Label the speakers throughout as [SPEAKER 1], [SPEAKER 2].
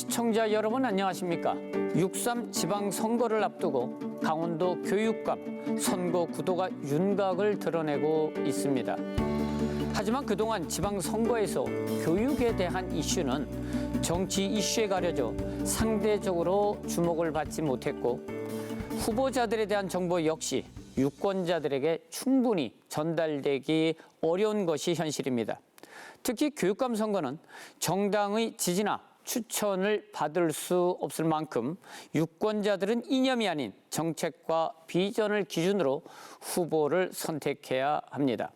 [SPEAKER 1] 시청자 여러분 안녕하십니까? 6.3 지방선거를 앞두고 강원도 교육감 선거 구도가 윤곽을 드러내고 있습니다. 하지만 그동안 지방선거에서 교육에 대한 이슈는 정치 이슈에 가려져 상대적으로 주목을 받지 못했고 후보자들에 대한 정보 역시 유권자들에게 충분히 전달되기 어려운 것이 현실입니다. 특히 교육감 선거는 정당의 지지나 추천을 받을 수 없을 만큼 유권자들은 이념이 아닌 정책과 비전을 기준으로 후보를 선택해야 합니다.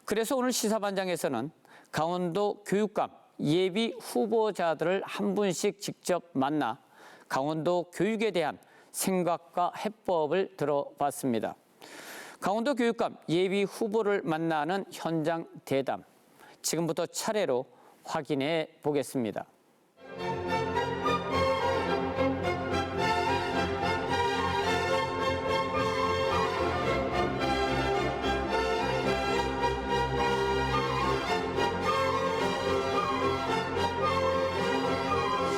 [SPEAKER 1] 그래서 오늘 시사반장에서는 강원도 교육감 예비 후보자들을 한 분씩 직접 만나 강원도 교육에 대한 생각과 해법을 들어봤습니다. 강원도 교육감 예비 후보를 만나는 현장 대담, 지금부터 차례로 확인해 보겠습니다.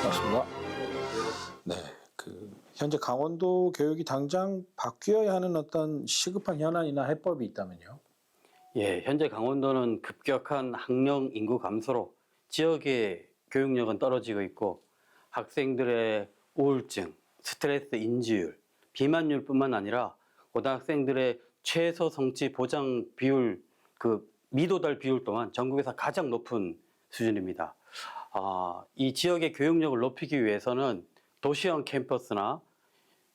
[SPEAKER 2] 반갑습니다. 네, 현재 강원도 교육이 당장 바뀌어야 하는 어떤 시급한 현안이나 해법이 있다면요?
[SPEAKER 3] 예, 현재 강원도는 급격한 학령 인구 감소로 지역의 교육력은 떨어지고 있고 학생들의 우울증, 스트레스 인지율, 비만율뿐만 아니라 고등학생들의 최소 성취 보장 비율, 미도달 비율 또한 전국에서 가장 높은 수준입니다. 이 지역의 교육력을 높이기 위해서는 도시형 캠퍼스나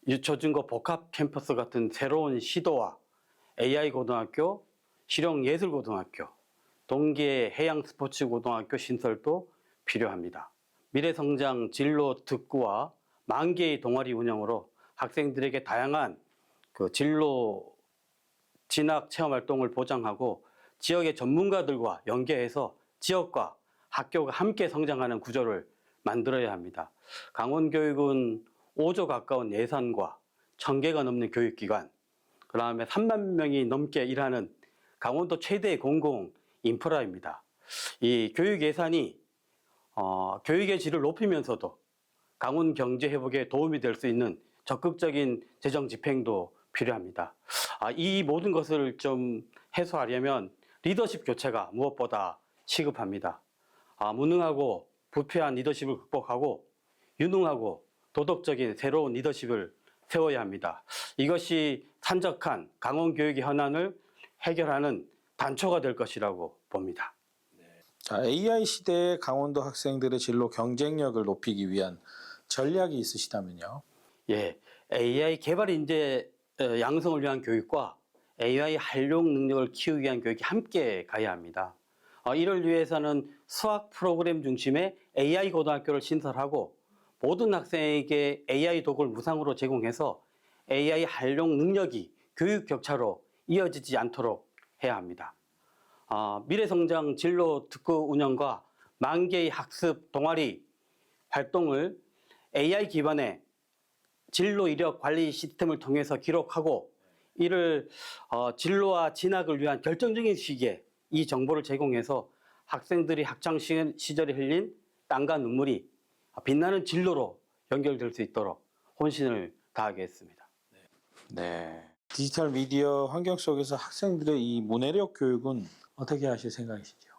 [SPEAKER 3] 유초중고 복합 캠퍼스 같은 새로운 시도와 AI 고등학교, 실용예술고등학교, 동계 해양스포츠고등학교 신설도 필요합니다. 미래성장 진로 특구와 10,000개의 동아리 운영으로 학생들에게 다양한 진로 진학 체험 활동을 보장하고 지역의 전문가들과 연계해서 지역과 학교가 함께 성장하는 구조를 만들어야 합니다. 강원교육은 5조 가까운 예산과 1,000개가 넘는 교육기관, 그 다음에 3만 명이 넘게 일하는 강원도 최대의 공공 인프라입니다. 이 교육 예산이 교육의 질을 높이면서도 강원 경제 회복에 도움이 될 수 있는 적극적인 재정 집행도 필요합니다. 이 모든 것을 좀 해소하려면 리더십 교체가 무엇보다 시급합니다. 무능하고 부패한 리더십을 극복하고 유능하고 도덕적인 새로운 리더십을 세워야 합니다. 이것이 산적한 강원 교육의 현안을 해결하는 단초가 될 것이라고 봅니다.
[SPEAKER 2] 자, AI 시대의 강원도 학생들의 진로 경쟁력을 높이기 위한 전략이 있으시다면요?
[SPEAKER 3] 예, AI 개발 인재 양성을 위한 교육과 AI 활용 능력을 키우기 위한 교육이 함께 가야 합니다. 이를 위해서는 수학 프로그램 중심의 AI 고등학교를 신설하고 모든 학생에게 AI 도구를 무상으로 제공해서 AI 활용 능력이 교육 격차로 이어지지 않도록 해야 합니다. 미래성장 진로 특구 운영과 10,000개의 학습 동아리 활동을 AI 기반의 진로 이력 관리 시스템을 통해서 기록하고 이를 진로와 진학을 위한 결정적인 시기에 이 정보를 제공해서 학생들이 학창 시절에 흘린 땀과 눈물이 빛나는 진로로 연결될 수 있도록 혼신을 다하겠습니다.
[SPEAKER 2] 네. 디지털 미디어 환경 속에서 학생들의 이 문해력 교육은 어떻게 하실 생각이시죠?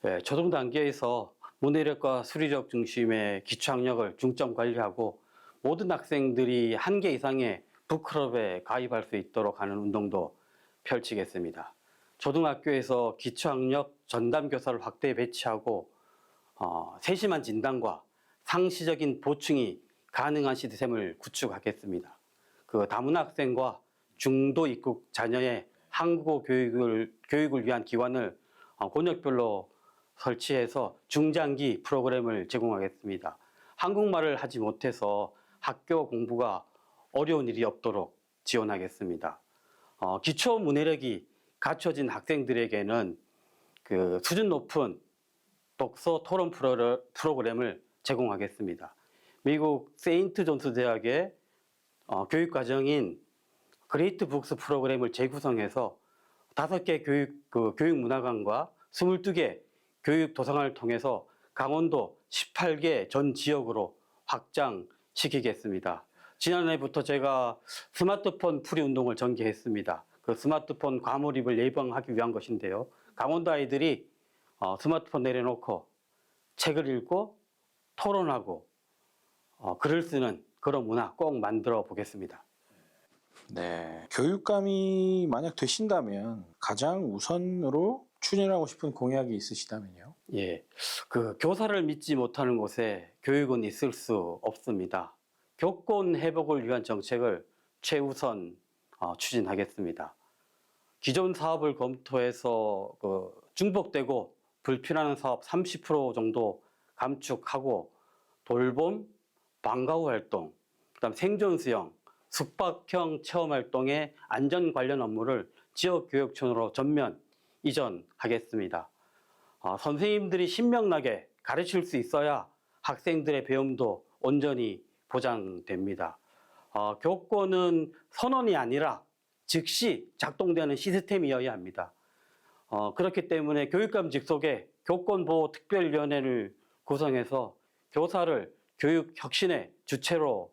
[SPEAKER 3] 네, 초등 단계에서 문해력과 수리력 중심의 기초학력을 중점 관리하고 모든 학생들이 1개 이상의 북클럽에 가입할 수 있도록 하는 운동도 펼치겠습니다. 초등학교에서 기초학력 전담교사를 확대 배치하고 세심한 진단과 상시적인 보충이 가능한 시스템을 구축하겠습니다. 다문화 학생과 중도 입국 자녀의 한국어 교육을 위한 기관을 권역별로 설치해서 중장기 프로그램을 제공하겠습니다. 한국말을 하지 못해서 학교 공부가 어려운 일이 없도록 지원하겠습니다. 기초 문해력이 갖춰진 학생들에게는 수준 높은 독서 토론 프로그램을 제공하겠습니다. 미국 세인트 존스 대학의 교육과정인 그레이트 북스 프로그램을 재구성해서 5개 교육 문화관과 22개 교육 도서관을 통해서 강원도 18개 전 지역으로 확장시키겠습니다. 지난해부터 제가 스마트폰 풀이 운동을 전개했습니다. 그 스마트폰 과몰입을 예방하기 위한 것인데요. 강원도 아이들이 스마트폰 내려놓고 책을 읽고 토론하고 글을 쓰는 그런 문화 꼭 만들어 보겠습니다.
[SPEAKER 2] 네. 교육감이 만약 되신다면 가장 우선으로 추진하고 싶은 공약이 있으시다면요?
[SPEAKER 3] 예, 그 교사를 믿지 못하는 곳에 교육은 있을 수 없습니다. 교권 회복을 위한 정책을 최우선 추진하겠습니다. 기존 사업을 검토해서 중복되고 불필요한 사업 30% 정도 감축하고 돌봄, 방과 후 활동, 그다음 생존 수영, 숙박형 체험 활동의 안전 관련 업무를 지역교육청으로 전면 이전하겠습니다. 선생님들이 신명나게 가르칠 수 있어야 학생들의 배움도 온전히 보장됩니다. 교권은 선언이 아니라 즉시 작동되는 시스템이어야 합니다. 그렇기 때문에 교육감 직속에 교권보호특별위원회를 구성해서 교사를 교육 혁신의 주체로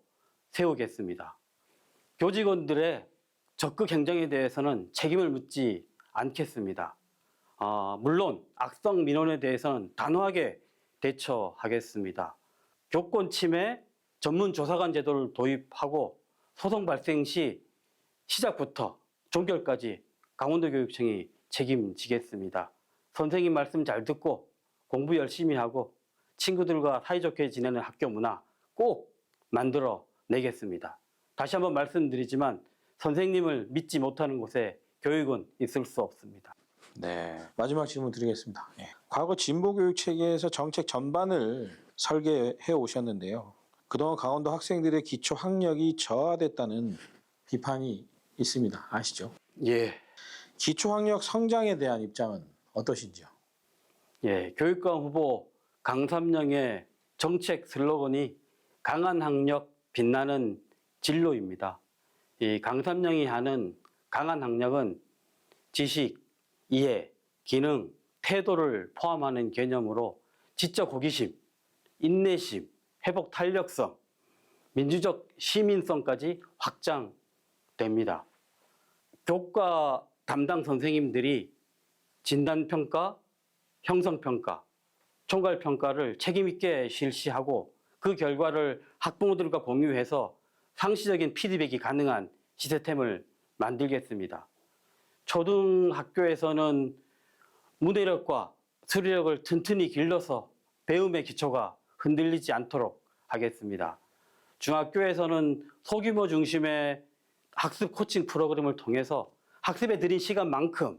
[SPEAKER 3] 세우겠습니다. 교직원들의 적극 행정에 대해서는 책임을 묻지 않겠습니다. 물론 악성 민원에 대해서는 단호하게 대처하겠습니다. 교권 침해 전문 조사관 제도를 도입하고 소송 발생 시 시작부터 종결까지 강원도교육청이 책임지겠습니다. 선생님 말씀 잘 듣고 공부 열심히 하고 친구들과 사이좋게 지내는 학교 문화 꼭 만들어 내겠습니다. 다시 한번 말씀드리지만 선생님을 믿지 못하는 곳에 교육은 있을 수 없습니다.
[SPEAKER 2] 네. 마지막 질문 드리겠습니다. 예. 과거 진보교육 체계에서 정책 전반을 설계해 오셨는데요. 그동안 강원도 학생들의 기초 학력이 저하됐다는 비판이 있습니다. 아시죠?
[SPEAKER 3] 예.
[SPEAKER 2] 기초 학력 성장에 대한 입장은 어떠신지요?
[SPEAKER 3] 예, 교육감 후보 강삼영의 정책 슬로건이 강한 학력, 빛나는 진로입니다. 이 강삼영이 하는 강한 학력은 지식, 이해, 기능, 태도를 포함하는 개념으로 지적 호기심, 인내심, 회복 탄력성, 민주적 시민성까지 확장됩니다. 교과 담당 선생님들이 진단평가, 형성평가, 총괄평가를 책임있게 실시하고 그 결과를 학부모들과 공유해서 상시적인 피드백이 가능한 시스템을 만들겠습니다. 초등학교에서는 문해력과 수리력을 튼튼히 길러서 배움의 기초가 흔들리지 않도록 하겠습니다. 중학교에서는 소규모 중심의 학습 코칭 프로그램을 통해서 학습에 들인 시간만큼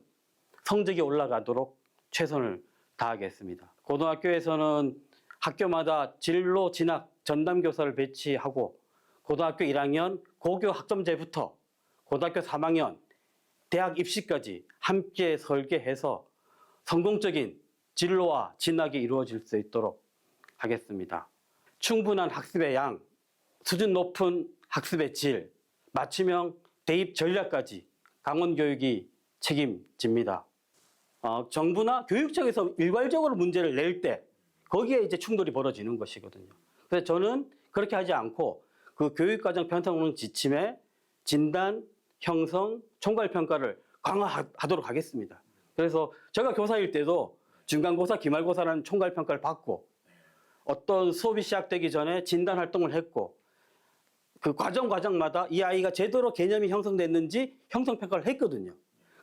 [SPEAKER 3] 성적이 올라가도록 최선을 다하겠습니다. 고등학교에서는 학교마다 진로 진학 전담교사를 배치하고 고등학교 1학년 고교 학점제부터 고등학교 3학년 대학 입시까지 함께 설계해서 성공적인 진로와 진학이 이루어질 수 있도록 하겠습니다. 충분한 학습의 양, 수준 높은 학습의 질, 맞춤형 대입 전략까지 강원교육이 책임집니다. 정부나 교육청에서 일괄적으로 문제를 낼 때 거기에 이제 충돌이 벌어지는 것이거든요. 그래서 저는 그렇게 하지 않고 그 교육과정 편성론 지침에 진단, 형성, 총괄평가를 강화하도록 하겠습니다. 그래서 제가 교사일 때도 중간고사, 기말고사라는 총괄평가를 받고 어떤 수업이 시작되기 전에 진단 활동을 했고 그 과정마다 이 아이가 제대로 개념이 형성됐는지 형성평가를 했거든요.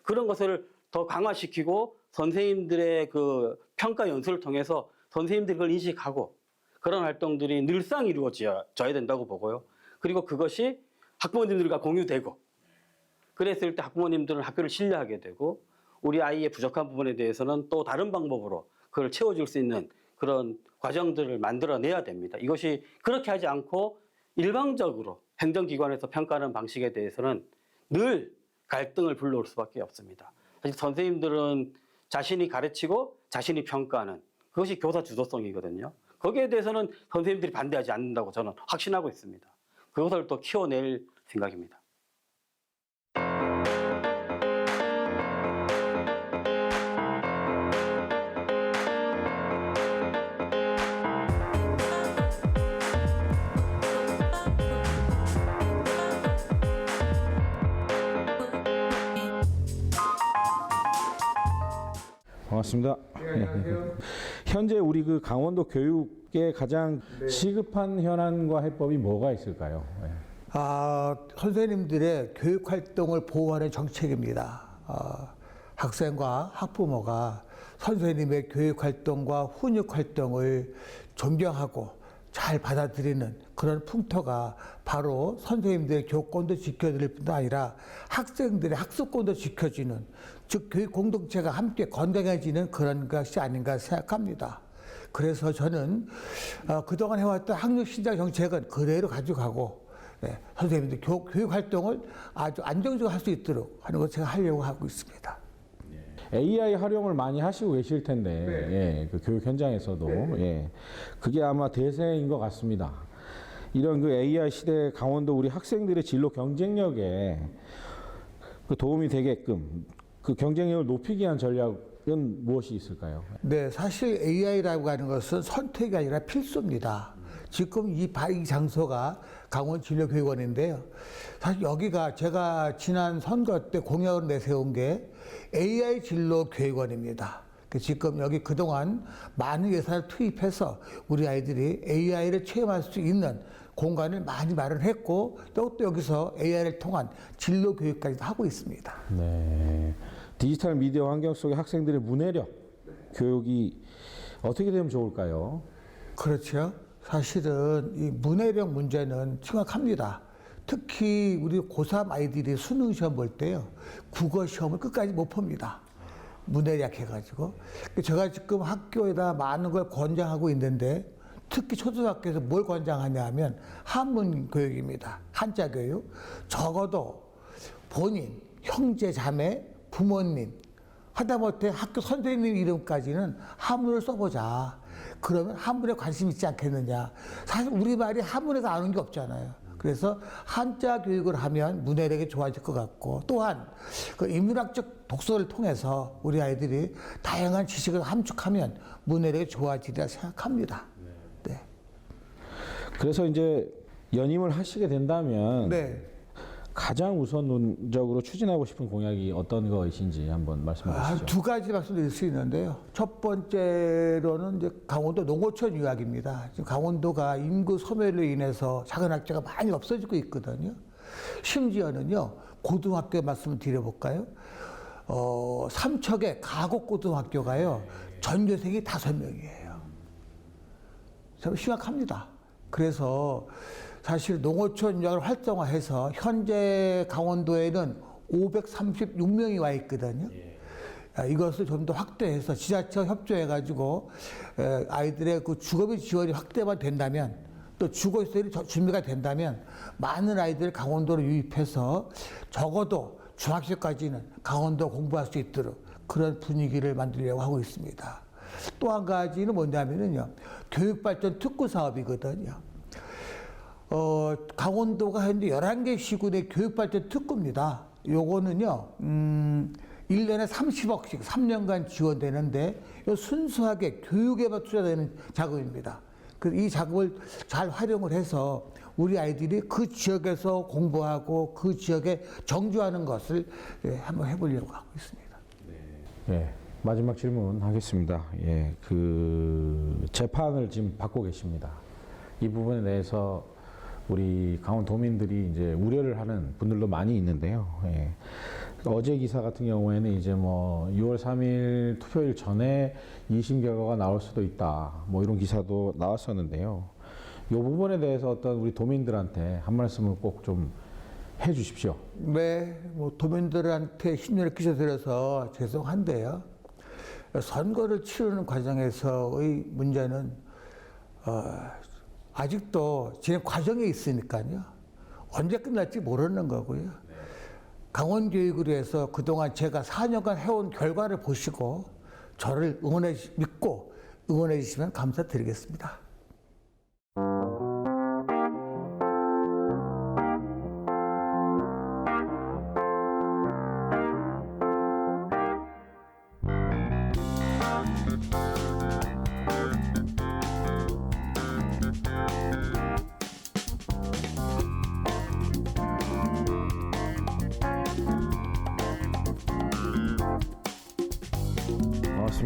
[SPEAKER 3] 그런 것을 더 강화시키고 선생님들의 그 평가 연수를 통해서 선생님들이 그걸 인식하고 그런 활동들이 늘상 이루어져야 된다고 보고요. 그리고 그것이 학부모님들과 공유되고 그랬을 때 학부모님들은 학교를 신뢰하게 되고 우리 아이의 부족한 부분에 대해서는 또 다른 방법으로 그걸 채워줄 수 있는 그런 과정들을 만들어내야 됩니다. 이것이 그렇게 하지 않고 일방적으로 행정기관에서 평가하는 방식에 대해서는 늘 갈등을 불러올 수밖에 없습니다. 사실 선생님들은 자신이 가르치고 자신이 평가하는 그것이 교사 주도성이거든요. 거기에 대해서는 선생님들이 반대하지 않는다고 저는 확신하고 있습니다. 그것을 또 키워낼 생각입니다.
[SPEAKER 2] 반갑습니다. 현재 우리 그 강원도 교육에 가장 시급한 현안과 해법이 뭐가 있을까요?
[SPEAKER 4] 선생님들의 교육 활동을 보호하는 정책입니다. 학생과 학부모가 선생님의 교육 활동과 훈육 활동을 존경하고 잘 받아들이는 그런 풍토가 바로 선생님들의 교권도 지켜드릴 뿐 아니라 학생들의 학습권도 지켜주는, 즉 교육 공동체가 함께 건강해지는 그런 것이 아닌가 생각합니다. 그래서 저는 그동안 해왔던 학력 신장 정책은 그대로 가져가고 선생님들 교육 활동을 아주 안정적으로 할 수 있도록 하는 것 제가 하려고 하고 있습니다.
[SPEAKER 2] AI 활용을 많이 하시고 계실 텐데 그 교육 현장에서도 그게 아마 대세인 것 같습니다. 이런 그 AI 시대 강원도 우리 학생들의 진로 경쟁력에 그 도움이 되게끔 그 경쟁력을 높이기 위한 전략은 무엇이 있을까요?
[SPEAKER 4] 네, 사실 AI라고 하는 것은 선택이 아니라 필수입니다. 지금 이 장소가 강원진료교육원인데요. 사실 여기가 제가 지난 선거 때 공약으로 내세운 게 AI 진로교육원입니다. 지금 여기 그동안 많은 예산을 투입해서 우리 아이들이 AI를 체험할 수 있는 공간을 많이 마련했고 또 여기서 AI를 통한 진로교육까지도 하고 있습니다.
[SPEAKER 2] 네. 디지털 미디어 환경 속의 학생들의 문해력 교육이 어떻게 되면 좋을까요?
[SPEAKER 4] 그렇죠. 사실은 이 문해력 문제는 심각합니다. 특히 우리 고3 아이들이 수능 시험 볼 때요, 국어 시험을 끝까지 못 봅니다. 문해력 해가지고. 제가 지금 학교에다 많은 걸 권장하고 있는데 특히 초등학교에서 뭘 권장하냐 하면 한문 교육입니다. 한자 교육. 적어도 본인, 형제, 자매, 부모님, 하다못해 학교 선생님 이름까지는 한문을 써보자. 그러면 한문에 관심 있지 않겠느냐. 사실 우리말이 한문에서 아는 게 없잖아요. 그래서 한자 교육을 하면 문해력이 좋아질 것 같고, 또한 그 인문학적 독서를 통해서 우리 아이들이 다양한 지식을 함축하면 문해력이 좋아지리라 생각합니다. 네.
[SPEAKER 2] 그래서 이제 연임을 하시게 된다면 가장 우선적으로 추진하고 싶은 공약이 어떤 것이신지 한번 말씀해 주시죠.
[SPEAKER 4] 두 가지 말씀드릴 수 있는데요. 첫 번째로는 이제 강원도 농어촌 유학입니다. 지금 강원도가 인구 소멸로 인해서 작은 학교가 많이 없어지고 있거든요. 심지어는요, 고등학교 말씀을 드려볼까요? 삼척의 가곡고등학교가요, 전교생이 5명이에요. 참 심각합니다. 그래서 사실 농어촌 유학을 활성화해서 현재 강원도에는 536명이 와 있거든요. 이것을 좀 더 확대해서 지자체와 협조해가지고 아이들의 그 주거비 지원이 확대가 된다면, 또 주거시설이 준비가 된다면 많은 아이들을 강원도로 유입해서 적어도 중학교까지는 강원도 공부할 수 있도록 그런 분위기를 만들려고 하고 있습니다. 또 한 가지는 뭐냐면요, 교육발전 특구 사업이거든요. 강원도가 현재 11개 시군의 교육발전 특구입니다. 요거는요, 1년에 30억씩 3년간 지원되는데, 요 순수하게 교육에만 투자되는 자금입니다. 그래서 이 자금을 잘 활용을 해서 우리 아이들이 그 지역에서 공부하고 그 지역에 정주하는 것을 한번 해보려고 하고 있습니다.
[SPEAKER 2] 네. 마지막 질문 하겠습니다. 그 재판을 지금 받고 계십니다. 이 부분에 대해서 우리 강원도민들이 이제 우려를 하는 분들도 많이 있는데요. 어제 기사 같은 경우에는 이제 뭐 6월 3일 투표일 전에 2심 결과가 나올 수도 있다. 뭐 이런 기사도 나왔었는데요. 이 부분에 대해서 어떤 우리 도민들한테 한 말씀을 꼭 좀 해 주십시오.
[SPEAKER 4] 네, 뭐 도민들한테 심려를 끼쳐드려서 죄송한데요. 선거를 치르는 과정에서의 문제는 아직도 진행 과정에 있으니까요. 언제 끝날지 모르는 거고요. 강원교육으로 해서 그동안 제가 4년간 해온 결과를 보시고 저를 믿고 응원해 주시면 감사드리겠습니다.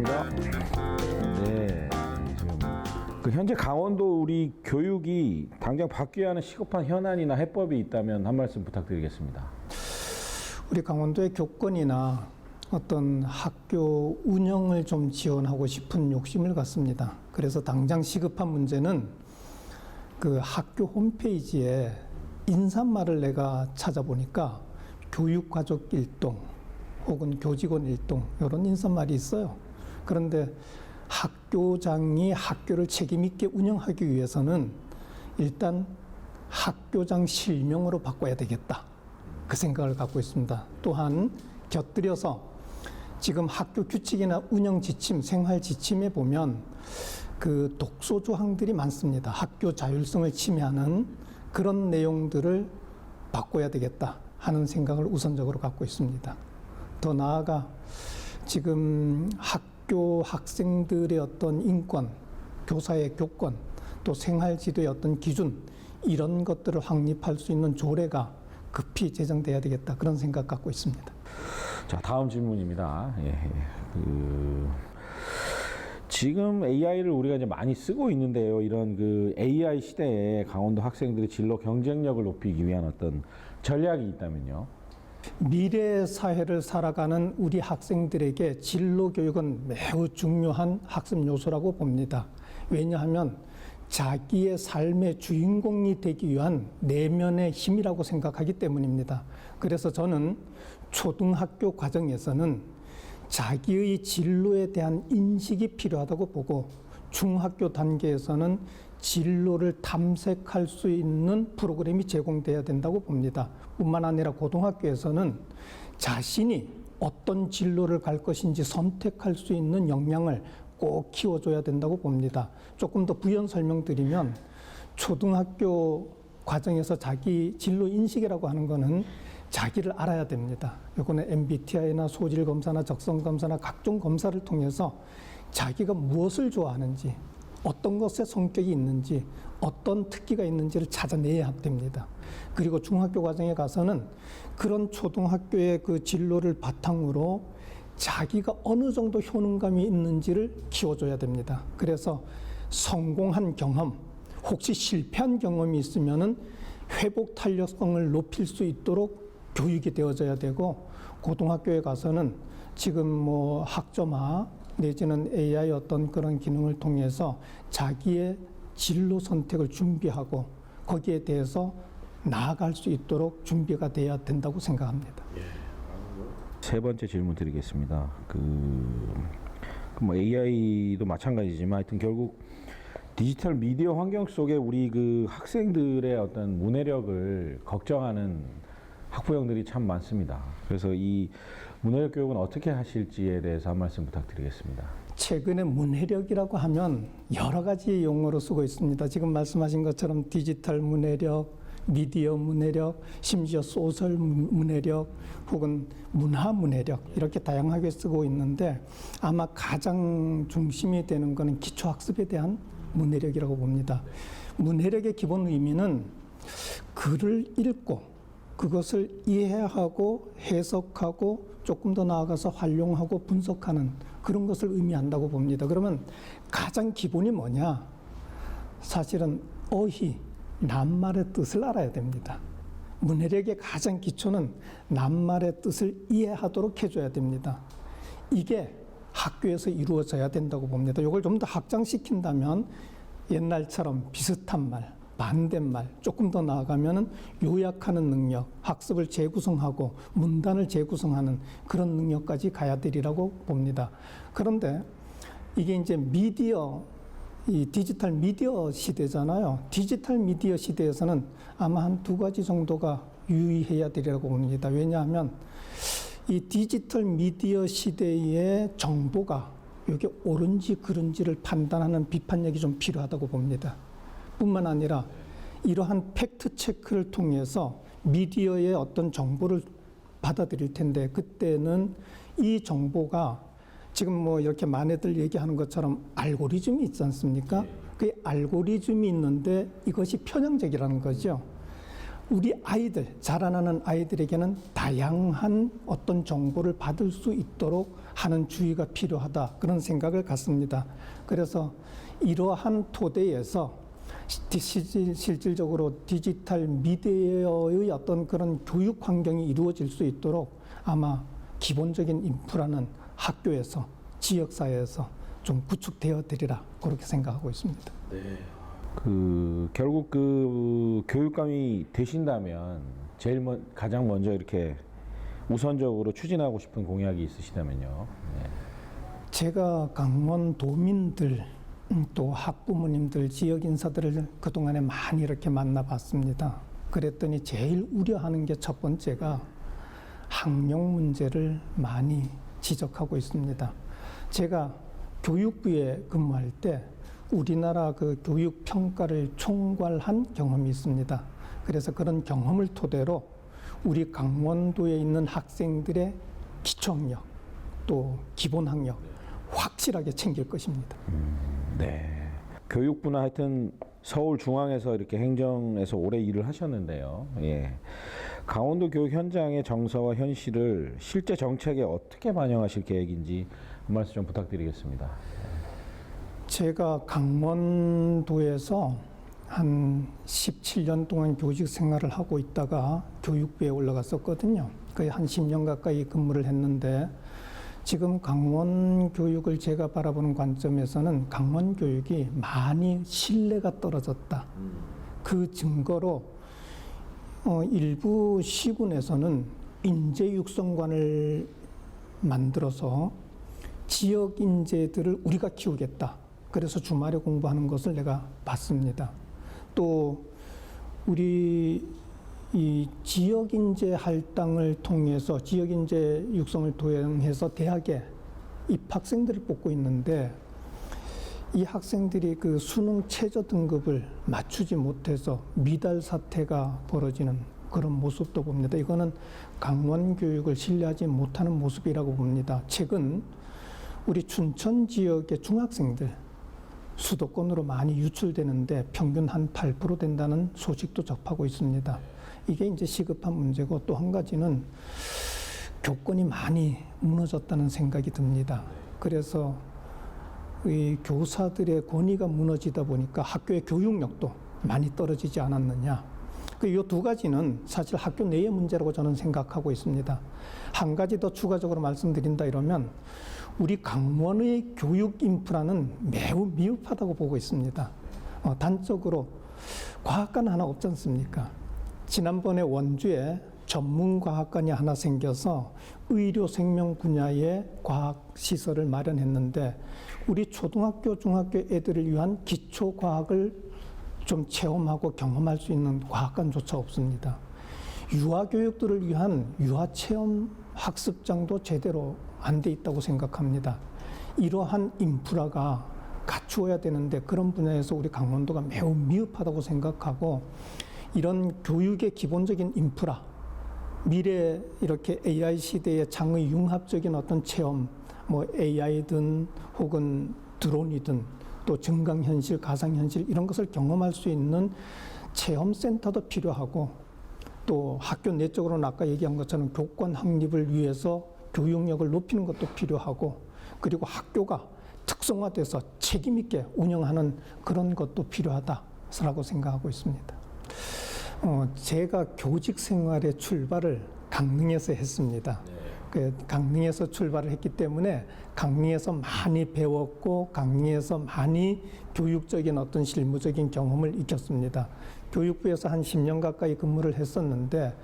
[SPEAKER 2] 반갑습니다. 네, 지금 현재 강원도 우리 교육이 당장 바뀌어야 하는 시급한 현안이나 해법이 있다면 한 말씀 부탁드리겠습니다.
[SPEAKER 5] 우리 강원도의 교권이나 어떤 학교 운영을 좀 지원하고 싶은 욕심을 갖습니다. 그래서 당장 시급한 문제는 그 학교 홈페이지에 인사말을 내가 찾아보니까 교육가족 일동 혹은 교직원 일동 이런 인사말이 있어요. 그런데 학교장이 학교를 책임 있게 운영하기 위해서는 일단 학교장 실명으로 바꿔야 되겠다. 그 생각을 갖고 있습니다. 또한 곁들여서 지금 학교 규칙이나 운영 지침, 생활 지침에 보면 그 독소 조항들이 많습니다. 학교 자율성을 침해하는 그런 내용들을 바꿔야 되겠다 하는 생각을 우선적으로 갖고 있습니다. 더 나아가 지금 학교 학생들의 어떤 인권, 교사의 교권, 또 생활 지도의 어떤 기준 이런 것들을 확립할 수 있는 조례가 급히 제정돼야 되겠다 그런 생각 갖고 있습니다.
[SPEAKER 2] 자, 다음 질문입니다. 지금 AI를 우리가 이제 많이 쓰고 있는데요. 이런 그 AI 시대에 강원도 학생들의 진로 경쟁력을 높이기 위한 어떤 전략이 있다면요.
[SPEAKER 5] 미래 사회를 살아가는 우리 학생들에게 진로 교육은 매우 중요한 학습 요소라고 봅니다. 왜냐하면 자기의 삶의 주인공이 되기 위한 내면의 힘이라고 생각하기 때문입니다. 그래서 저는 초등학교 과정에서는 자기의 진로에 대한 인식이 필요하다고 보고 중학교 단계에서는 진로를 탐색할 수 있는 프로그램이 제공돼야 된다고 봅니다. 뿐만 아니라 고등학교에서는 자신이 어떤 진로를 갈 것인지 선택할 수 있는 역량을 꼭 키워줘야 된다고 봅니다. 조금 더 부연 설명드리면 초등학교 과정에서 자기 진로 인식이라고 하는 거는 자기를 알아야 됩니다. 이거는 MBTI나 소질 검사나 적성 검사나 각종 검사를 통해서 자기가 무엇을 좋아하는지, 어떤 것에 성격이 있는지, 어떤 특기가 있는지를 찾아내야 됩니다. 그리고 중학교 과정에 가서는 그런 초등학교의 그 진로를 바탕으로 자기가 어느 정도 효능감이 있는지를 키워줘야 됩니다. 그래서 성공한 경험, 혹시 실패한 경험이 있으면은 회복 탄력성을 높일 수 있도록 교육이 되어져야 되고, 고등학교에 가서는 지금 뭐 학점화 내지는 AI 어떤 그런 기능을 통해서 자기의 진로 선택을 준비하고 거기에 대해서 나아갈 수 있도록 준비가 돼야 된다고 생각합니다.
[SPEAKER 2] 세 번째 질문 드리겠습니다. 뭐 AI도 마찬가지지만 하여튼 결국 디지털 미디어 환경 속에 우리 그 학생들의 어떤 문해력을 걱정하는 학부형들이 참 많습니다. 그래서 이 문해력 교육은 어떻게 하실지에 대해서 한 말씀 부탁드리겠습니다.
[SPEAKER 5] 최근에 문해력이라고 하면 여러 가지 용어로 쓰고 있습니다. 지금 말씀하신 것처럼 디지털 문해력, 미디어 문해력, 심지어 소설 문해력 혹은 문화 문해력 이렇게 다양하게 쓰고 있는데 아마 가장 중심이 되는 것은 기초학습에 대한 문해력이라고 봅니다. 문해력의 기본 의미는 글을 읽고 그것을 이해하고 해석하고 조금 더 나아가서 활용하고 분석하는 그런 것을 의미한다고 봅니다. 그러면 가장 기본이 뭐냐? 사실은 어휘, 낱말의 뜻을 알아야 됩니다. 문해력의 가장 기초는 낱말의 뜻을 이해하도록 해줘야 됩니다. 이게 학교에서 이루어져야 된다고 봅니다. 이걸 좀 더 확장시킨다면 옛날처럼 비슷한 말, 반대말, 조금 더 나아가면은 요약하는 능력, 학습을 재구성하고 문단을 재구성하는 그런 능력까지 가야 되리라고 봅니다. 그런데 이게 이제 미디어, 이 디지털 미디어 시대잖아요. 디지털 미디어 시대에서는 아마 한 두 가지 정도가 유의해야 되리라고 봅니다. 왜냐하면 이 디지털 미디어 시대의 정보가 이게 옳은지 그른지를 판단하는 비판력이 좀 필요하다고 봅니다. 뿐만 아니라 이러한 팩트 체크를 통해서 미디어의 어떤 정보를 받아들일 텐데 그때는 이 정보가 지금 뭐 이렇게 많이들 얘기하는 것처럼 알고리즘이 있지 않습니까? 그 알고리즘이 있는데 이것이 편향적이라는 거죠. 우리 아이들, 자라나는 아이들에게는 다양한 어떤 정보를 받을 수 있도록 하는 주의가 필요하다. 그런 생각을 갖습니다. 그래서 이러한 토대에서 실질적으로 디지털 미디어의 어떤 그런 교육 환경이 이루어질 수 있도록 아마 기본적인 인프라는 학교에서, 지역사회에서 좀 구축되어 되리라 그렇게 생각하고 있습니다.
[SPEAKER 2] 결국 그 교육감이 되신다면 가장 먼저 이렇게 우선적으로 추진하고 싶은 공약이 있으시다면요. 네.
[SPEAKER 5] 제가 강원도민들 또 학부모님들 지역 인사들을 그동안에 많이 이렇게 만나봤습니다. 그랬더니 제일 우려하는 게 첫 번째가 학력 문제를 많이 지적하고 있습니다. 제가 교육부에 근무할 때 우리나라 그 교육 평가를 총괄한 경험이 있습니다. 그래서 그런 경험을 토대로 우리 강원도에 있는 학생들의 기초학력 또 기본학력 확실하게 챙길 것입니다.
[SPEAKER 2] 네. 교육부나 하여튼 서울중앙에서 이렇게 행정에서 오래 일을 하셨는데요. 예. 강원도 교육 현장의 정서와 현실을 실제 정책에 어떻게 반영하실 계획인지 한 말씀 좀 부탁드리겠습니다.
[SPEAKER 5] 제가 강원도에서 한 17년 동안 교직 생활을 하고 있다가 교육부에 올라갔었거든요. 거의 한 10년 가까이 근무를 했는데 지금 강원 교육을 제가 바라보는 관점에서는 강원 교육이 많이 신뢰가 떨어졌다. 그 증거로 일부 시군에서는 인재 육성관을 만들어서 지역 인재들을 우리가 키우겠다. 그래서 주말에 공부하는 것을 내가 봤습니다. 또 우리 이 지역 인재 할당을 통해서 지역 인재 육성을 도행해서 대학에 입학생들을 뽑고 있는데 이 학생들이 그 수능 최저 등급을 맞추지 못해서 미달 사태가 벌어지는 그런 모습도 봅니다. 이거는 강원 교육을 신뢰하지 못하는 모습이라고 봅니다. 최근 우리 춘천 지역의 중학생들 수도권으로 많이 유출되는데 평균 한 8% 된다는 소식도 접하고 있습니다. 이게 이제 시급한 문제고 또 한 가지는 교권이 많이 무너졌다는 생각이 듭니다. 그래서 이 교사들의 권위가 무너지다 보니까 학교의 교육력도 많이 떨어지지 않았느냐. 이 두 가지는 사실 학교 내의 문제라고 저는 생각하고 있습니다. 한 가지 더 추가적으로 말씀드린다 이러면 우리 강원의 교육 인프라는 매우 미흡하다고 보고 있습니다. 단적으로 과학관 하나 없지 않습니까? 지난번에 원주에 전문과학관이 하나 생겨서 의료 생명 분야의 과학시설을 마련했는데 우리 초등학교, 중학교 애들을 위한 기초과학을 좀 체험하고 경험할 수 있는 과학관조차 없습니다. 유아교육들을 위한 유아체험 학습장도 제대로 안 돼 있다고 생각합니다. 이러한 인프라가 갖추어야 되는데 그런 분야에서 우리 강원도가 매우 미흡하다고 생각하고 이런 교육의 기본적인 인프라, 미래 이렇게 AI 시대의 장의 융합적인 어떤 체험, 뭐 AI든 혹은 드론이든 또 증강현실, 가상현실 이런 것을 경험할 수 있는 체험센터도 필요하고 또 학교 내적으로는 아까 얘기한 것처럼 교권 확립을 위해서 교육력을 높이는 것도 필요하고 그리고 학교가 특성화돼서 책임 있게 운영하는 그런 것도 필요하다라고 생각하고 있습니다. 제가 교직 생활의 출발을 강릉에서 했습니다. 강릉에서 출발을 했기 때문에 강릉에서 많이 배웠고 강릉에서 많이 교육적인 어떤 실무적인 경험을 익혔습니다. 교육부에서 한 10년 가까이 근무를 했었는데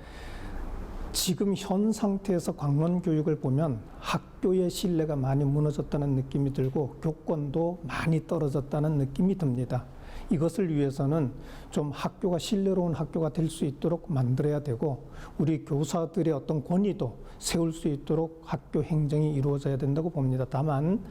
[SPEAKER 5] 지금 현 상태에서 강원 교육을 보면 학교의 신뢰가 많이 무너졌다는 느낌이 들고 교권도 많이 떨어졌다는 느낌이 듭니다. 이것을 위해서는 좀 학교가 신뢰로운 학교가 될 수 있도록 만들어야 되고 우리 교사들의 어떤 권위도 세울 수 있도록 학교 행정이 이루어져야 된다고 봅니다. 다만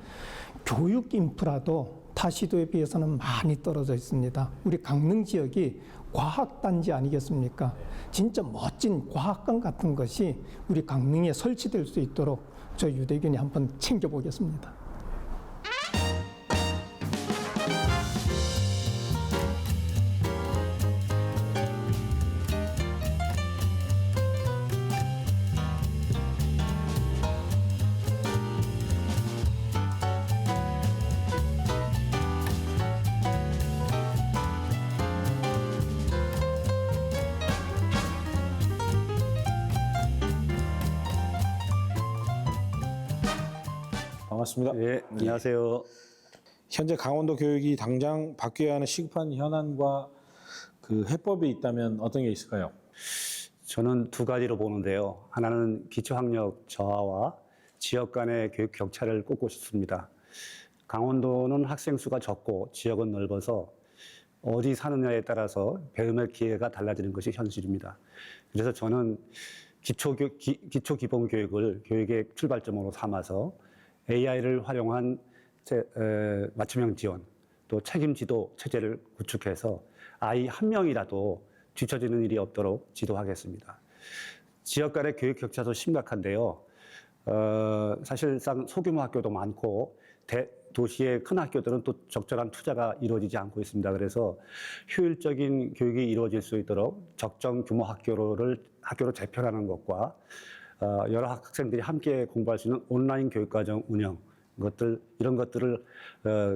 [SPEAKER 5] 교육 인프라도 타 시도에 비해서는 많이 떨어져 있습니다. 우리 강릉 지역이 과학단지 아니겠습니까? 진짜 멋진 과학관 같은 것이 우리 강릉에 설치될 수 있도록 저 유대균이 한번 챙겨보겠습니다.
[SPEAKER 2] 반갑습니다.
[SPEAKER 6] 예, 안녕하세요.
[SPEAKER 2] 현재 강원도 교육이 당장 바뀌어야 하는 시급한 현안과 그 해법이 있다면 어떤 게 있을까요?
[SPEAKER 6] 저는 두 가지로 보는데요. 하나는 기초학력 저하와 지역 간의 교육 격차를 꺾고 싶습니다. 강원도는 학생 수가 적고 지역은 넓어서 어디 사느냐에 따라서 배움의 기회가 달라지는 것이 현실입니다. 그래서 저는 기초 기본 교육을 교육의 출발점으로 삼아서 AI를 활용한 맞춤형 지원, 또 책임 지도 체제를 구축해서 아이 한 명이라도 뒤처지는 일이 없도록 지도하겠습니다. 지역 간의 교육 격차도 심각한데요. 사실상 소규모 학교도 많고 도시의 큰 학교들은 또 적절한 투자가 이루어지지 않고 있습니다. 그래서 효율적인 교육이 이루어질 수 있도록 적정 규모 학교로 재편하는 것과 여러 학생들이 함께 공부할 수 있는 온라인 교육과정 운영 이런 것들을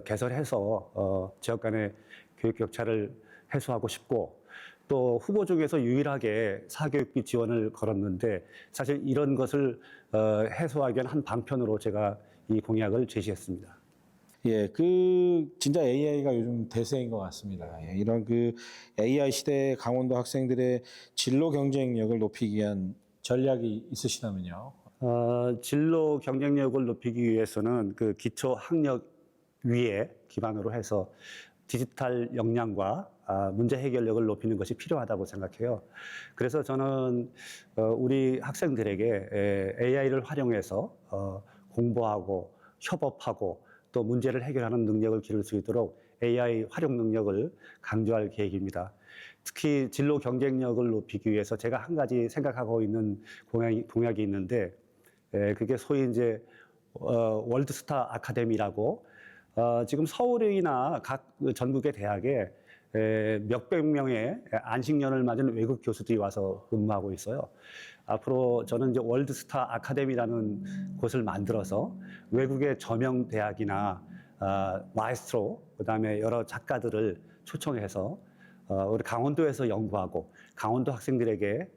[SPEAKER 6] 개설해서 지역 간의 교육 격차를 해소하고 싶고, 또 후보 중에서 유일하게 사교육비 지원을 걸었는데 사실 이런 것을 해소하기 위한 한 방편으로 제가 이 공약을 제시했습니다.
[SPEAKER 2] 예, 진짜 AI가 요즘 대세인 것 같습니다. 예, 이런 AI 시대의 강원도 학생들의 진로 경쟁력을 높이기 위한 전략이 있으시다면요?
[SPEAKER 6] 진로 경쟁력을 높이기 위해서는 그 기초 학력 위에 기반으로 해서 디지털 역량과 문제 해결력을 높이는 것이 필요하다고 생각해요. 그래서 저는 우리 학생들에게 AI를 활용해서 공부하고 협업하고 또 문제를 해결하는 능력을 기를 수 있도록 AI 활용 능력을 강조할 계획입니다. 특히 진로 경쟁력을 높이기 위해서 제가 한 가지 생각하고 있는 공약이 있는데, 그게 소위 이제 월드스타 아카데미라고 지금 서울이나 각 전국의 대학에 몇백 명의 안식년을 맞은 외국 교수들이 와서 근무하고 있어요. 앞으로 저는 이제 월드스타 아카데미라는 곳을 만들어서 외국의 저명 대학이나 마에스트로, 그다음에 여러 작가들을 초청해서 우리 강원도에서 연구하고 강원도 학생들에게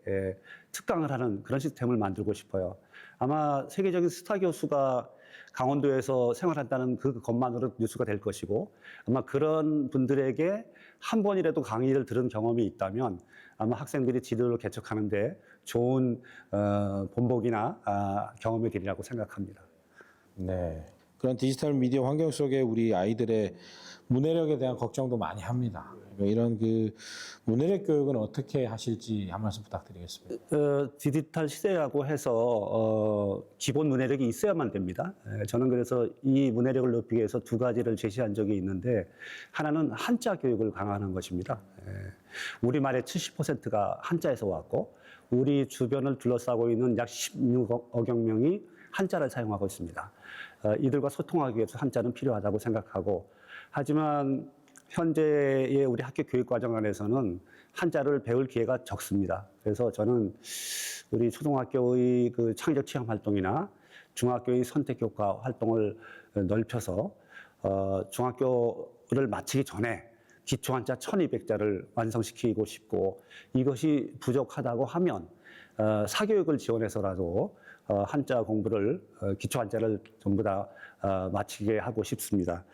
[SPEAKER 6] 특강을 하는 그런 시스템을 만들고 싶어요. 아마 세계적인 스타 교수가 강원도에서 생활한다는 그것만으로 뉴스가 될 것이고, 아마 그런 분들에게 한 번이라도 강의를 들은 경험이 있다면 아마 학생들이 지도를 개척하는데 좋은 본보기나 경험이 되리라고 생각합니다.
[SPEAKER 2] 네. 그런 디지털 미디어 환경 속에 우리 아이들의 문해력에 대한 걱정도 많이 합니다. 이런 문해력 교육은 어떻게 하실지 한 말씀 부탁드리겠습니다.
[SPEAKER 6] 디지털 시대라고 해서 기본 문해력이 있어야만 됩니다. 저는 그래서 이 문해력을 높이기 위해서 두 가지를 제시한 적이 있는데, 하나는 한자 교육을 강화하는 것입니다. 우리말의 70%가 한자에서 왔고 우리 주변을 둘러싸고 있는 약 16억여 명이 한자를 사용하고 있습니다. 이들과 소통하기 위해서 한자는 필요하다고 생각하고, 하지만 현재의 우리 학교 교육 과정 안에서는 한자를 배울 기회가 적습니다. 그래서 저는 우리 초등학교의 창의적 체험 활동이나 중학교의 선택 교과 활동을 넓혀서 중학교를 마치기 전에 기초 한자 1200자를 완성시키고 싶고, 이것이 부족하다고 하면 사교육을 지원해서라도 한자 공부를 기초 한자를 전부 다 마치게 하고 싶습니다.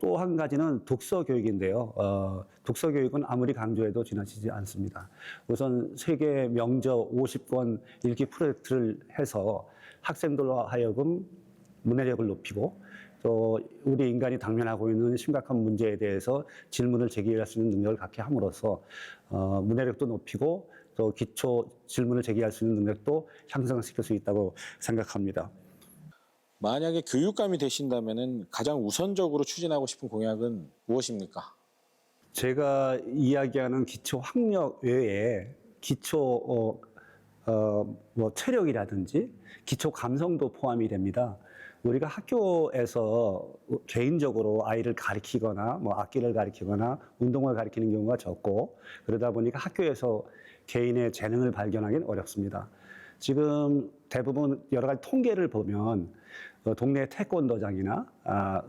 [SPEAKER 6] 또 한 가지는 독서 교육인데요. 독서 교육은 아무리 강조해도 지나치지 않습니다. 우선 세계 명저 50권 읽기 프로젝트를 해서 학생들로 하여금 문해력을 높이고, 또 우리 인간이 당면하고 있는 심각한 문제에 대해서 질문을 제기할 수 있는 능력을 갖게 함으로써 문해력도 높이고 또 기초 질문을 제기할 수 있는 능력도 향상시킬 수 있다고 생각합니다.
[SPEAKER 2] 만약에 교육감이 되신다면 가장 우선적으로 추진하고 싶은 공약은 무엇입니까?
[SPEAKER 6] 제가 이야기하는 기초 학력 외에 기초 체력이라든지 기초 감성도 포함이 됩니다. 우리가 학교에서 개인적으로 아이를 가르치거나 악기를 가르치거나 운동을 가르치는 경우가 적고, 그러다 보니까 학교에서 개인의 재능을 발견하기는 어렵습니다. 지금 대부분 여러 가지 통계를 보면 동네 태권도장이나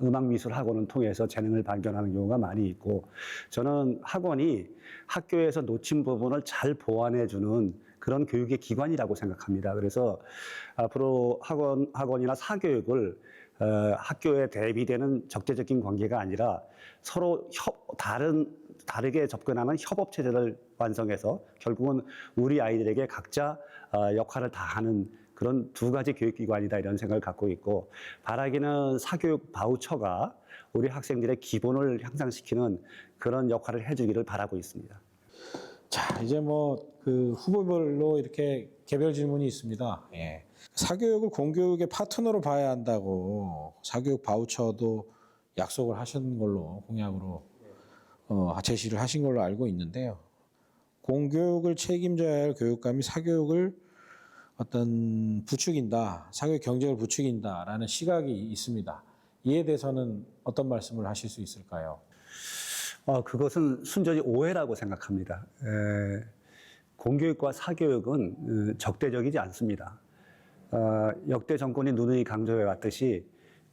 [SPEAKER 6] 음악미술 학원을 통해서 재능을 발견하는 경우가 많이 있고, 저는 학원이 학교에서 놓친 부분을 잘 보완해주는 그런 교육의 기관이라고 생각합니다. 그래서 앞으로 학원이나 사교육을 학교에 대비되는 적대적인 관계가 아니라 서로 다르게 접근하는 협업 체제를 완성해서 결국은 우리 아이들에게 각자 역할을 다하는 그런 두 가지 교육기관이다 이런 생각을 갖고 있고, 바라기는 사교육 바우처가 우리 학생들의 기본을 향상시키는 그런 역할을 해주기를 바라고 있습니다.
[SPEAKER 2] 자, 이제 뭐 그 후보별로 이렇게 개별 질문이 있습니다. 예. 사교육을 공교육의 파트너로 봐야 한다고 사교육 바우처도 약속을 하신 걸로 공약으로 제시를 하신 걸로 알고 있는데요. 공교육을 책임져야 할 교육감이 사교육을 어떤 부추긴다, 사교육 경쟁을 부추긴다라는 시각이 있습니다. 이에 대해서는 어떤 말씀을 하실 수 있을까요?
[SPEAKER 6] 그것은 순전히 오해라고 생각합니다. 공교육과 사교육은 적대적이지 않습니다. 역대 정권이 누누이 강조해 왔듯이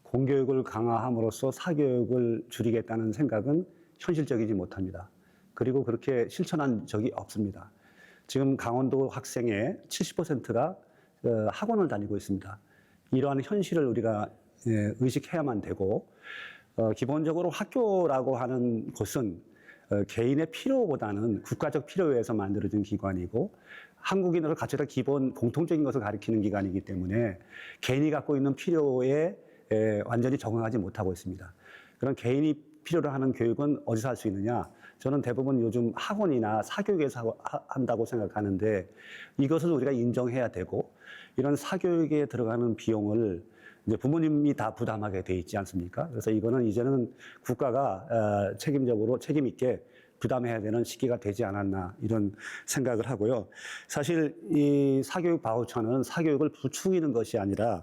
[SPEAKER 6] 공교육을 강화함으로써 사교육을 줄이겠다는 생각은 현실적이지 못합니다. 그리고 그렇게 실천한 적이 없습니다. 지금 강원도 학생의 70%가 학원을 다니고 있습니다. 이러한 현실을 우리가 의식해야만 되고, 기본적으로 학교라고 하는 곳은 개인의 필요보다는 국가적 필요에 의해서 만들어진 기관이고, 한국인으로 갖춰야 기본 공통적인 것을 가리키는 기관이기 때문에 개인이 갖고 있는 필요에 완전히 적응하지 못하고 있습니다. 그런 개인이 필요로 하는 교육은 어디서 할 수 있느냐? 저는 대부분 요즘 학원이나 사교육에서 한다고 생각하는데, 이것을 우리가 인정해야 되고, 이런 사교육에 들어가는 비용을 이제 부모님이 다 부담하게 돼 있지 않습니까? 그래서 이거는 이제는 국가가 책임 있게 부담해야 되는 시기가 되지 않았나 이런 생각을 하고요. 사실 이 사교육 바우처는 사교육을 부추기는 것이 아니라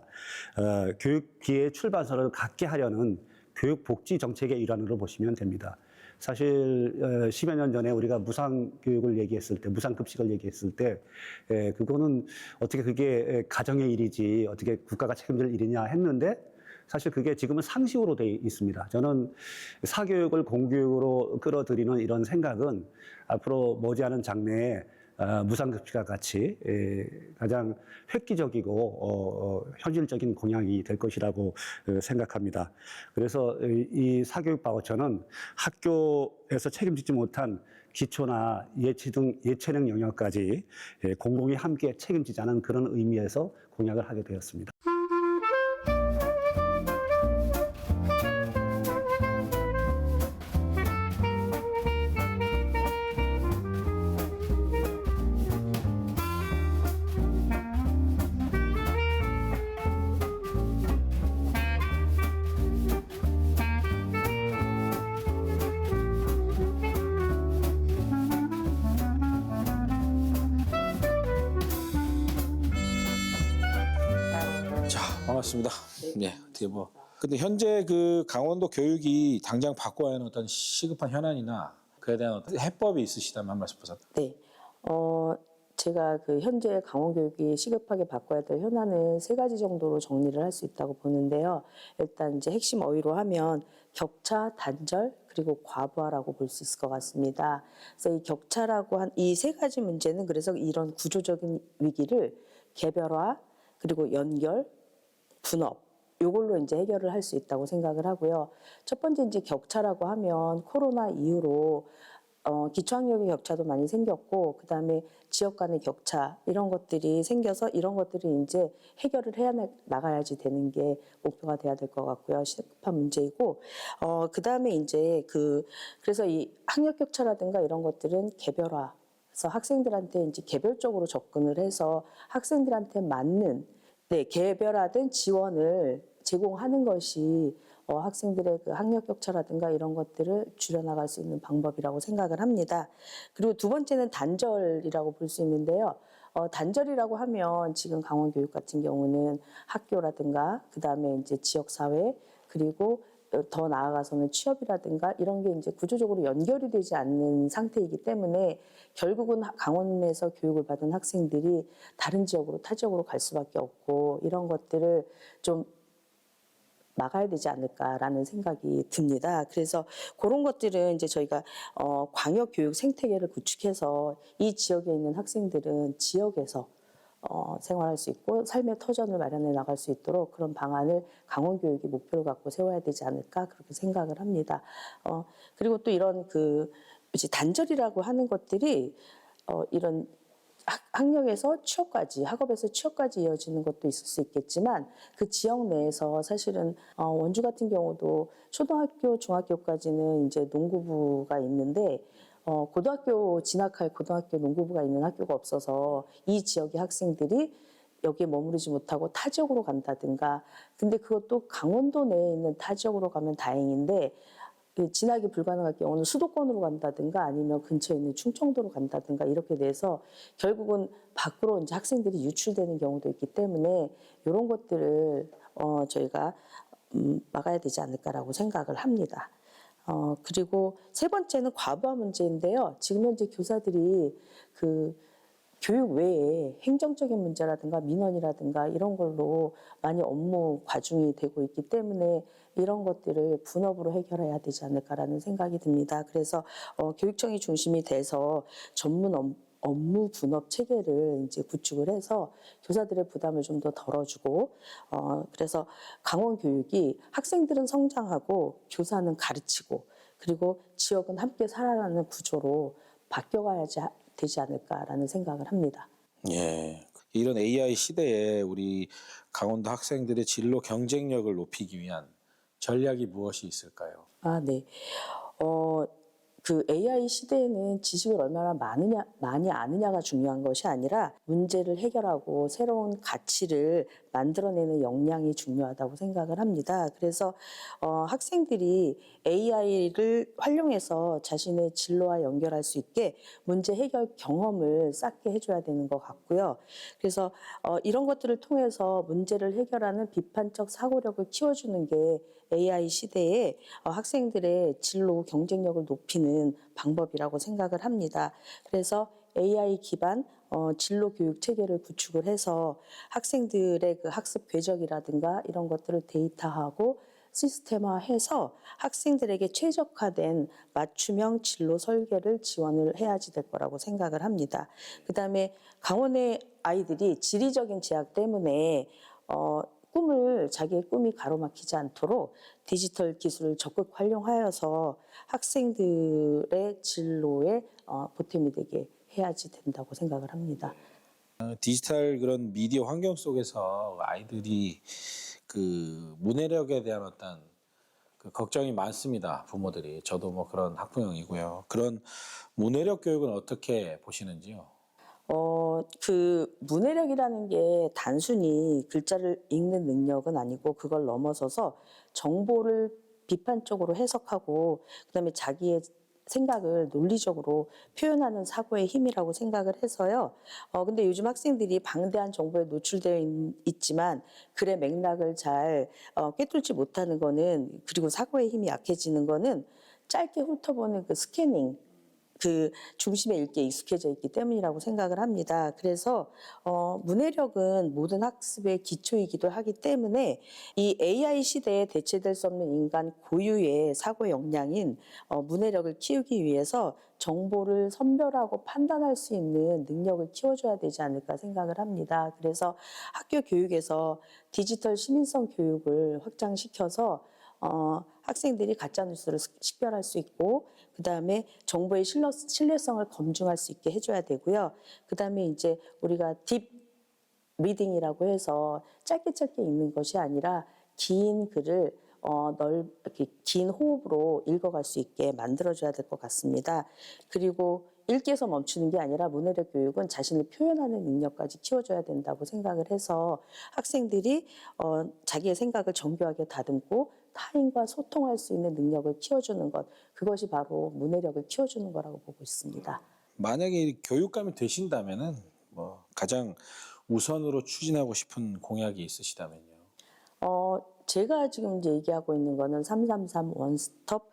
[SPEAKER 6] 교육 기회의 출발선을 갖게 하려는 교육복지 정책의 일환으로 보시면 됩니다. 사실 10여 년 전에 우리가 무상교육을 얘기했을 때, 무상급식을 얘기했을 때 그거는 어떻게 그게 가정의 일이지 어떻게 국가가 책임질 일이냐 했는데, 사실 그게 지금은 상식으로 돼 있습니다. 저는 사교육을 공교육으로 끌어들이는 이런 생각은 앞으로 머지않은 장래에 무상급식과 같이 가장 획기적이고 현실적인 공약이 될 것이라고 생각합니다. 그래서 이 사교육 바우처는 학교에서 책임지지 못한 기초나 예체능 영역까지 공공이 함께 책임지자는 그런 의미에서 공약을 하게 되었습니다.
[SPEAKER 2] 반갑습니다. 네, 어떻게 뭐. 근데 현재 그 강원도 교육이 당장 바꿔야 하는 어떤 시급한 현안이나 그에 대한 어떤 해법이 있으시다면 한 말씀 부탁드립니다.
[SPEAKER 7] 네. 제가 그 현재 강원교육이 시급하게 바꿔야 될 현안은 세 가지 정도로 정리를 할 수 있다고 보는데요. 일단 이제 핵심 어휘로 하면 격차, 단절, 그리고 과부하라고 볼 수 있을 것 같습니다. 그래서 이 격차라고 한 이 세 가지 문제는 그래서 이런 구조적인 위기를 개별화, 그리고 연결, 분업, 요걸로 이제 해결을 할 수 있다고 생각을 하고요. 첫 번째 이제 격차라고 하면 코로나 이후로 기초학력의 격차도 많이 생겼고, 그 다음에 지역 간의 격차 이런 것들이 생겨서 이런 것들이 이제 해결을 나가야지 되는 게 목표가 돼야 될 것 같고요. 시급한 문제이고, 그 다음에 이제 그래서 이 학력 격차라든가 이런 것들은 개별화. 그래서 학생들한테 이제 개별적으로 접근을 해서 학생들한테 맞는 개별화된 지원을 제공하는 것이 학생들의 그 학력 격차라든가 이런 것들을 줄여나갈 수 있는 방법이라고 생각을 합니다. 그리고 두 번째는 단절이라고 볼 수 있는데요. 단절이라고 하면 지금 강원교육 같은 경우는 학교라든가 그 다음에 이제 지역사회 그리고 더 나아가서는 취업이라든가 이런 게 이제 구조적으로 연결이 되지 않는 상태이기 때문에 결국은 강원에서 교육을 받은 학생들이 다른 지역으로 타 지역으로 갈 수밖에 없고, 이런 것들을 좀 막아야 되지 않을까라는 생각이 듭니다. 그래서 그런 것들은 이제 저희가 광역 교육 생태계를 구축해서 이 지역에 있는 학생들은 지역에서 생활할 수 있고 삶의 터전을 마련해 나갈 수 있도록 그런 방안을 강원교육이 목표를 갖고 세워야 되지 않을까 그렇게 생각을 합니다. 그리고 또 이런 이제 단절이라고 하는 것들이 이런 학력에서 취업까지, 학업에서 취업까지 이어지는 것도 있을 수 있겠지만 그 지역 내에서 사실은 원주 같은 경우도 초등학교, 중학교까지는 이제 농구부가 있는데 고등학교 진학할 고등학교 농구부가 있는 학교가 없어서 이 지역의 학생들이 여기에 머무르지 못하고 타 지역으로 간다든가. 근데 그것도 강원도 내에 있는 타 지역으로 가면 다행인데 진학이 불가능할 경우는 수도권으로 간다든가 아니면 근처에 있는 충청도로 간다든가 이렇게 돼서 결국은 밖으로 이제 학생들이 유출되는 경우도 있기 때문에 이런 것들을 저희가 막아야 되지 않을까라고 생각을 합니다. 그리고 세 번째는 과부하 문제인데요. 지금 현재 교사들이 교육 외에 행정적인 문제라든가 민원이라든가 이런 걸로 많이 업무 과중이 되고 있기 때문에 이런 것들을 분업으로 해결해야 되지 않을까라는 생각이 듭니다. 그래서 교육청이 중심이 돼서 전문 업무 분업 체계를 이제 구축을 해서 교사들의 부담을 좀 더 덜어주고 그래서 강원 교육이 학생들은 성장하고 교사는 가르치고 그리고 지역은 함께 살아가는 구조로 바뀌어가야지 되지 않을까라는 생각을 합니다.
[SPEAKER 2] 예. 이런 AI 시대에 우리 강원도 학생들의 진로 경쟁력을 높이기 위한 전략이 무엇이 있을까요?
[SPEAKER 7] 네. AI 시대에는 지식을 얼마나 많이 아느냐가 중요한 것이 아니라 문제를 해결하고 새로운 가치를 만들어내는 역량이 중요하다고 생각을 합니다. 그래서 학생들이 AI를 활용해서 자신의 진로와 연결할 수 있게 문제 해결 경험을 쌓게 해줘야 되는 것 같고요. 그래서 이런 것들을 통해서 문제를 해결하는 비판적 사고력을 키워주는 게 AI 시대에 학생들의 진로 경쟁력을 높이는 방법이라고 생각을 합니다. 그래서 AI 기반 진로 교육 체계를 구축을 해서 학생들의 그 학습 궤적이라든가 이런 것들을 데이터화하고 시스템화해서 학생들에게 최적화된 맞춤형 진로 설계를 지원을 해야지 될 거라고 생각을 합니다. 그다음에 강원의 아이들이 지리적인 제약 때문에 자기의 꿈이 가로막히지 않도록 디지털 기술을 적극 활용하여서 학생들의 진로에 보탬이 되게 해야지 된다고 생각을 합니다.
[SPEAKER 2] 디지털 그런 미디어 환경 속에서 아이들이 문해력에 대한 어떤 걱정이 많습니다. 부모들이. 저도 뭐 그런 학부형이고요. 그런 문해력 교육은 어떻게 보시는지요?
[SPEAKER 7] 문해력이라는 게 단순히 글자를 읽는 능력은 아니고 그걸 넘어서서 정보를 비판적으로 해석하고 그다음에 자기의 생각을 논리적으로 표현하는 사고의 힘이라고 생각을 해서요. 근데 요즘 학생들이 방대한 정보에 노출되어 있지만 글의 맥락을 잘 꿰뚫지 못하는 거는 그리고 사고의 힘이 약해지는 거는 짧게 훑어보는 스캐닝 중심에 읽기에 익숙해져 있기 때문이라고 생각을 합니다. 그래서 문해력은 모든 학습의 기초이기도 하기 때문에 이 AI 시대에 대체될 수 없는 인간 고유의 사고 역량인 문해력을 키우기 위해서 정보를 선별하고 판단할 수 있는 능력을 키워줘야 되지 않을까 생각을 합니다. 그래서 학교 교육에서 디지털 시민성 교육을 확장시켜서 학생들이 가짜뉴스를 식별할 수 있고 그다음에 정보의 신뢰성을 검증할 수 있게 해줘야 되고요. 그다음에 이제 우리가 딥 리딩이라고 해서 짧게 읽는 것이 아니라 긴 글을 이렇게 긴 호흡으로 읽어갈 수 있게 만들어줘야 될 것 같습니다. 그리고 읽기에서 멈추는 게 아니라 문해력 교육은 자신을 표현하는 능력까지 키워줘야 된다고 생각을 해서 학생들이 자기의 생각을 정교하게 다듬고 타인과 소통할 수 있는 능력을 키워주는 것, 그것이 바로 문해력을 키워주는 거라고 보고 있습니다.
[SPEAKER 2] 만약에 교육감이 되신다면은 가장 우선으로 추진하고 싶은 공약이 있으시다면요?
[SPEAKER 7] 제가 지금 이제 얘기하고 있는 거는 333 원스톱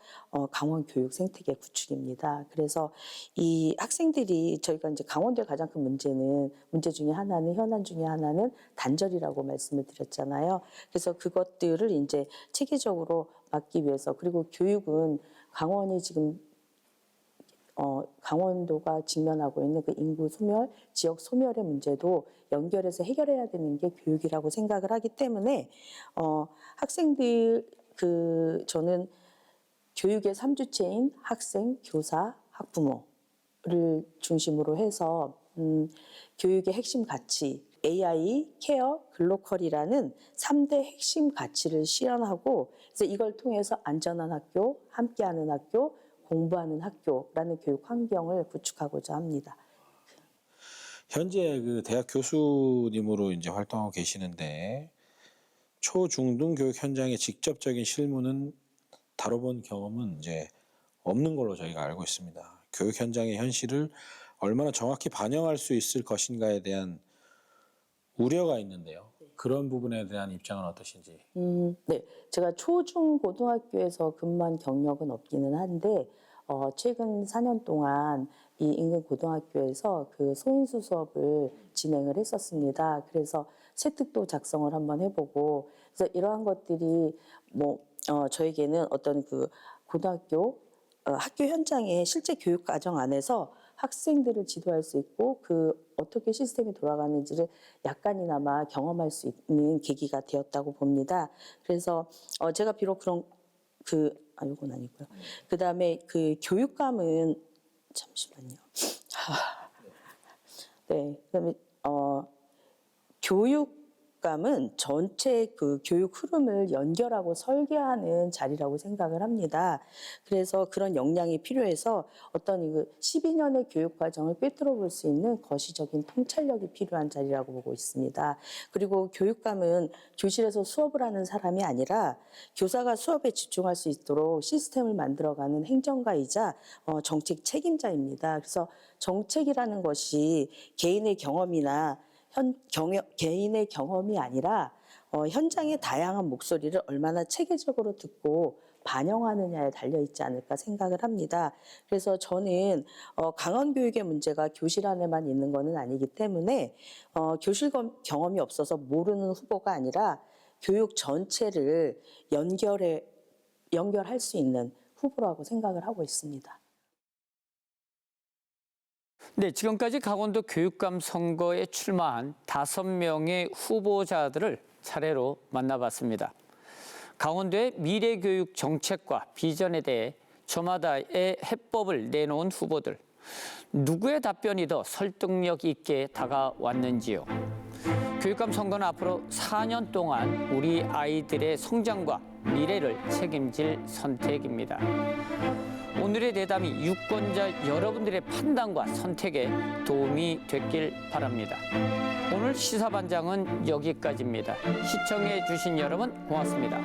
[SPEAKER 7] 강원 교육 생태계 구축입니다. 그래서 이 학생들이 저희가 이제 강원도의 가장 큰 문제 중에 하나는 현안 중에 하나는 단절이라고 말씀을 드렸잖아요. 그래서 그것들을 이제 체계적으로 막기 위해서 그리고 교육은 강원이 지금 강원도가 직면하고 있는 그 인구 소멸, 지역 소멸의 문제도 연결해서 해결해야 되는 게 교육이라고 생각을 하기 때문에 학생들 저는 교육의 3주체인 학생, 교사, 학부모를 중심으로 해서 교육의 핵심 가치, AI, 케어, 글로컬이라는 3대 핵심 가치를 실현하고 그래서 이걸 통해서 안전한 학교, 함께하는 학교, 공부하는 학교라는 교육 환경을 구축하고자 합니다.
[SPEAKER 2] 현재 그 대학 교수님으로 이제 활동하고 계시는데 초, 중등 교육 현장의 직접적인 실무는 다뤄본 경험은 이제 없는 걸로 저희가 알고 있습니다. 교육 현장의 현실을 얼마나 정확히 반영할 수 있을 것인가에 대한 우려가 있는데요. 그런 부분에 대한 입장은 어떠신지?
[SPEAKER 7] 네, 제가 초중 고등학교에서 근무한 경력은 없기는 한데 최근 4년 동안 이 인근 고등학교에서 그 소인수 수업을 진행을 했었습니다. 그래서 세특도 작성을 한번 해보고 그래서 이러한 것들이 저에게는 어떤 그 고등학교 학교 현장의 실제 교육 과정 안에서 학생들을 지도할 수 있고 그 어떻게 시스템이 돌아가는지를 약간이나마 경험할 수 있는 계기가 되었다고 봅니다. 그래서 제가 비록 그런 이건 아니고요. 그 다음에 그 교육감은 잠시만요. 네, 그다음에 교육감은 전체 그 교육 흐름을 연결하고 설계하는 자리라고 생각을 합니다. 그래서 그런 역량이 필요해서 어떤 12년의 교육 과정을 꿰뚫어 볼 수 있는 거시적인 통찰력이 필요한 자리라고 보고 있습니다. 그리고 교육감은 교실에서 수업을 하는 사람이 아니라 교사가 수업에 집중할 수 있도록 시스템을 만들어가는 행정가이자 정책 책임자입니다. 그래서 정책이라는 것이 개인의 경험이나 개인의 경험이 아니라 현장의 다양한 목소리를 얼마나 체계적으로 듣고 반영하느냐에 달려있지 않을까 생각을 합니다. 그래서 저는 강원 교육의 문제가 교실 안에만 있는 것은 아니기 때문에 교실 경험이 없어서 모르는 후보가 아니라 교육 전체를 연결할 수 있는 후보라고 생각을 하고 있습니다.
[SPEAKER 1] 네, 지금까지 강원도 교육감 선거에 출마한 5명의 후보자들을 차례로 만나봤습니다. 강원도의 미래교육 정책과 비전에 대해 저마다의 해법을 내놓은 후보들. 누구의 답변이 더 설득력 있게 다가왔는지요. 교육감 선거는 앞으로 4년 동안 우리 아이들의 성장과 미래를 책임질 선택입니다. 오늘의 대담이 유권자 여러분들의 판단과 선택에 도움이 됐길 바랍니다. 오늘 시사반장은 여기까지입니다. 시청해 주신 여러분 고맙습니다.